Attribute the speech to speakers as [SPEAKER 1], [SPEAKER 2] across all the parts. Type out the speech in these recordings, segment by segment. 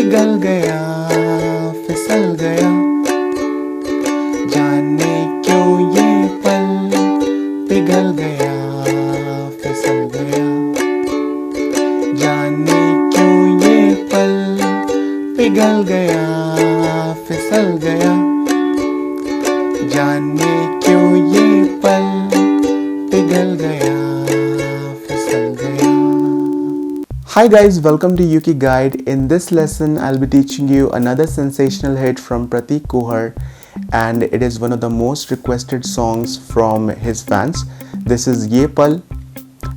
[SPEAKER 1] पिघल गया फिसल गया, जाने क्यों ये पल पिघल गया फिसल गया, जाने क्यों ये पल पिघल गया फिसल गया, जाने क्यों ये पल पिघल गया फिसल गया. Hi guys, welcome to UKEGUIDE. In this lesson, I'll be teaching you another sensational hit from Prateek Kuhad, and it is one of the most requested songs from his fans. This is Ye Pal,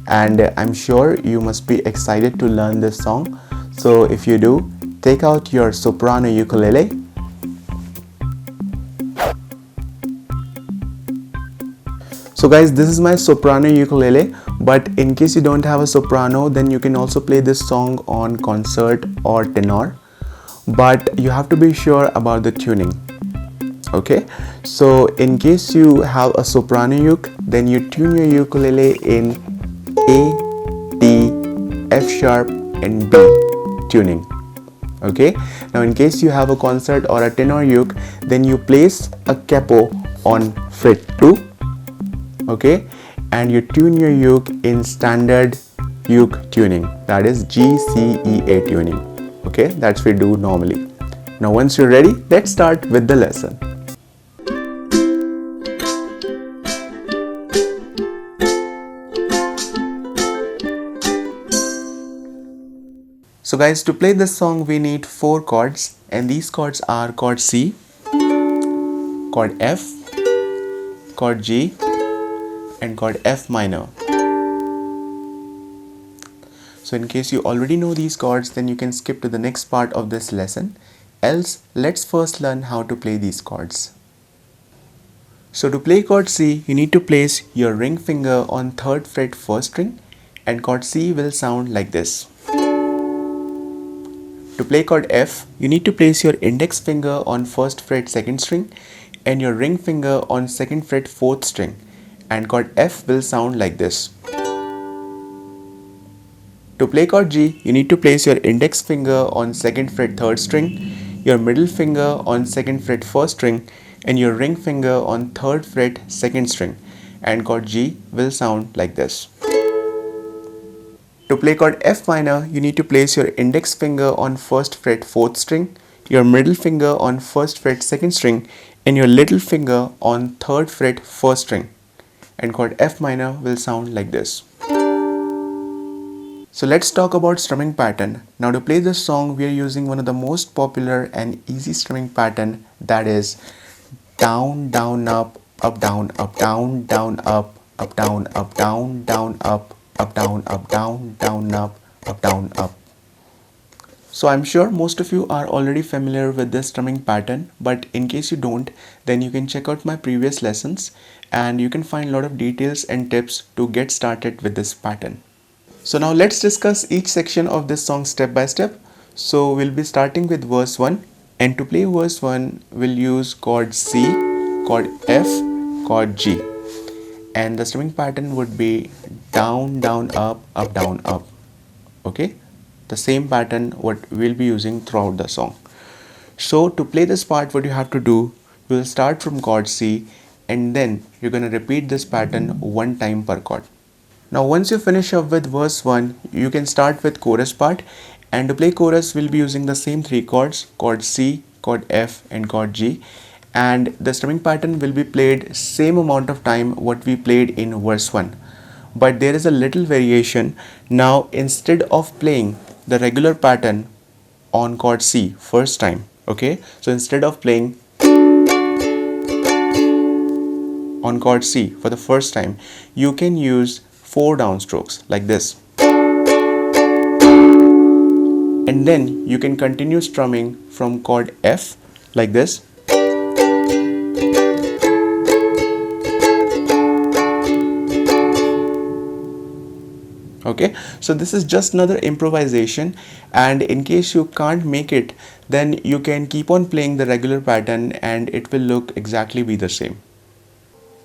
[SPEAKER 1] and I'm sure you must be excited to learn this song. So if you do, take out your soprano ukulele. So guys, this is my soprano ukulele, but in case you don't have a soprano, then you can also play this song on concert or tenor, but you have to be sure about the tuning. Okay, so in case you have a soprano uke, then you tune your ukulele in A, D, F sharp and B tuning. Okay, now in case you have a concert or a tenor uke, then you place a capo on fret 2. Okay, and you tune your uke in standard uke tuning, that is G, C, E, A tuning. Okay, that's what we do normally. Now once you're ready, let's start with the lesson. So guys, to play this song we need 4 chords, and these chords are chord C, chord F, chord G and chord F minor. So in case you already know these chords, then you can skip to the next part of this lesson. Else, let's first learn how to play these chords. So to play chord C, you need to place your ring finger on 3rd fret 1st string, and chord C will sound like this. To play chord F, you need to place your index finger on 1st fret 2nd string and your ring finger on 2nd fret 4th string, and chord F will sound like this. To play chord G, you need to place your index finger on 2nd fret 3rd string, your middle finger on 2nd fret 1st string and your ring finger on 3rd fret 2nd string, and chord G will sound like this. To play chord F minor, you need to place your index finger on 1st fret 4th string, your middle finger on 1st fret 2nd string and your little finger on 3rd fret 1st string, and chord F minor will sound like this. So let's talk about strumming pattern. Now to play this song, we are using one of the most popular and easy strumming pattern, that is down, down, up, down, down, down, up, down, down, down, up, down, down, up, down, up. So I'm sure most of you are already familiar with this strumming pattern, but in case you don't, then you can check out my previous lessons and you can find a lot of details and tips to get started with this pattern. So now let's discuss each section of this song step by step. So we'll be starting with verse 1, and to play verse 1 we'll use chord C, chord F, chord G, and the strumming pattern would be down, down, up, down, up. Okay, the same pattern what we'll be using throughout the song. So to play this part, what you have to do, we'll start from chord C and then you're going to repeat this pattern 1 time per chord. Now once you finish up with verse 1, you can start with chorus part, and to play chorus we'll be using the same 3 chords, chord C, chord F and chord G, and the strumming pattern will be played same amount of time what we played in verse 1. But there is a little variation. Now instead of playing the regular pattern on chord C first time, okay, so instead of playing on chord C for the first time, you can use 4 downstrokes like this, and then you can continue strumming from chord F like this, okay. So this is just another improvisation, and in case you can't make it, then you can keep on playing the regular pattern and it will look exactly be the same.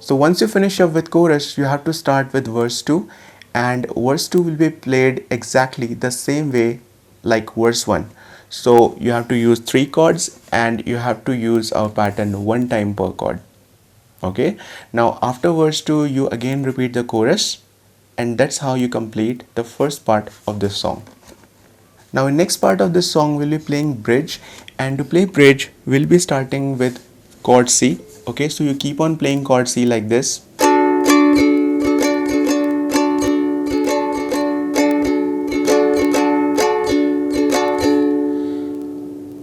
[SPEAKER 1] So once you finish up with chorus, you have to start with verse 2, and verse 2 will be played exactly the same way like verse 1. So you have to use 3 chords and you have to use our pattern 1 time per chord. Okay, now after verse 2 you again repeat the chorus, and that's how you complete the first part of this song. Now in next part of this song we'll be playing bridge, and to play bridge we'll be starting with chord C. Okay, so you keep on playing chord C like this.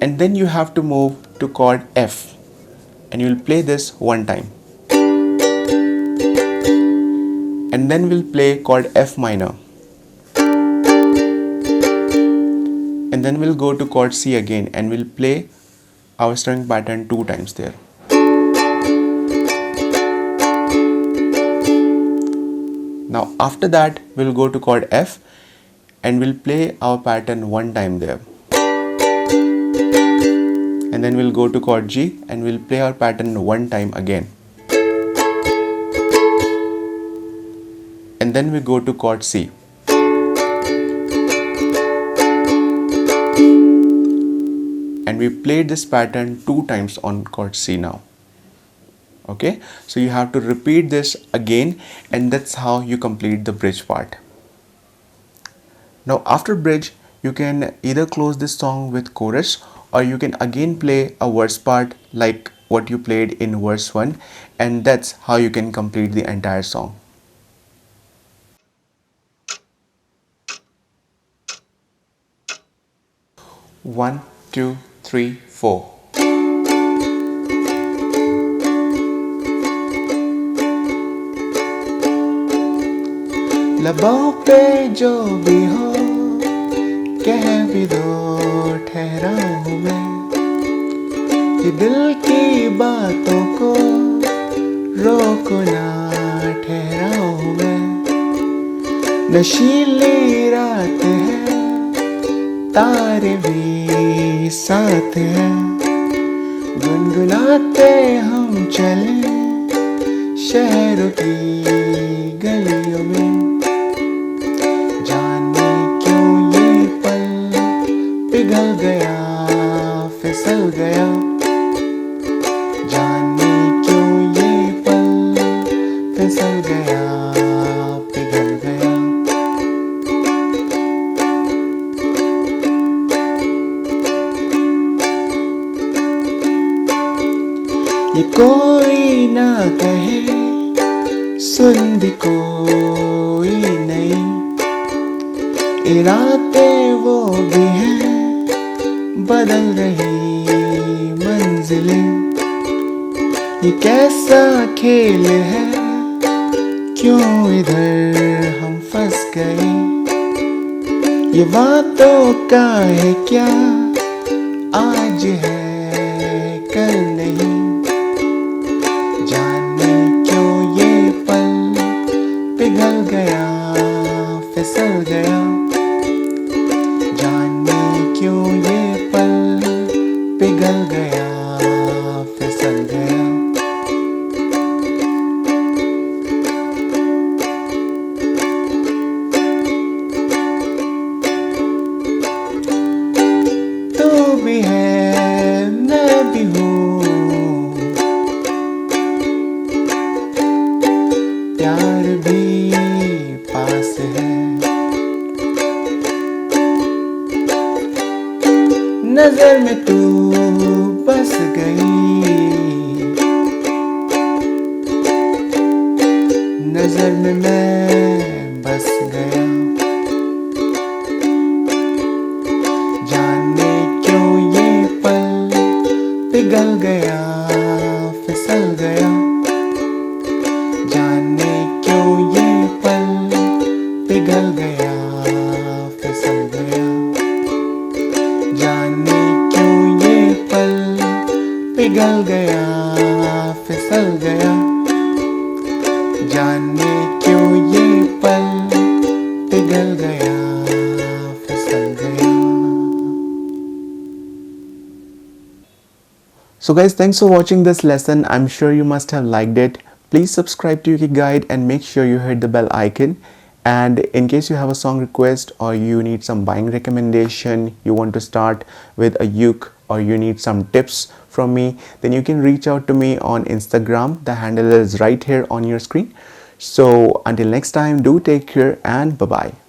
[SPEAKER 1] And then you have to move to chord F, and you'll play this 1 time. And then we'll play chord F minor. And then we'll go to chord C again and we'll play our strumming pattern 2 times there. Now after that we'll go to chord F and we'll play our pattern 1 time there. And then we'll go to chord G and we'll play our pattern 1 time again. And then we go to chord C. And we played this pattern 2 times on chord C now. Okay, so you have to repeat this again, and that's how you complete the bridge part. Now after bridge you can either close this song with chorus, or you can again play a verse part like what you played in verse 1, and that's how you can complete the entire song. One, two, three, four. लबों पे जो भी हो कह भी दो ठहरा हूँ मैं, ये दिल की बातों को रोको ना ठहरा हूँ मैं। नशीली रात है तारे भी साथ हैं, गुनगुनाते हम चले शहरों की गलियों में। जाने क्यों ये पल पिघल गया फिसल गया, जाने क्यों ये पल फिसल गया पिघल गया। ये कोई ना कहे सुन भी कोई नहीं, इरादे वो भी हैं बदल रही मंजिलें। ये कैसा खेल है क्यों इधर हम फंस गए, ये बातों का है क्या आज है कल नहीं। जाने क्यों ये पल पिघल गया फिसल गया, जाने क्यों ये पल पिघल गया फिसल गया। तू भी है मैं भी हूँ, प्यार भी पास है। नजर में तू बस गई, नजर में मैं बस गया। जाने क्यों ये पल पिघल गया फिसल गया, जाने क्यों ये पल पिघल गया फिसल गया। जाने क्यों ये पल पिघल गया फिसल गया, जाने क्यों ये पल पिघल गया फिसल गया। So guys, thanks for watching this lesson. I'm sure you must have liked it. Please subscribe to UKEGUIDE and make sure you hit the bell icon. And in case you have a song request or you need some buying recommendation, you want to start with a uke, or you need some tips from me, then you can reach out to me on Instagram. The handle is right here on your screen. So until next time, do take care and bye bye.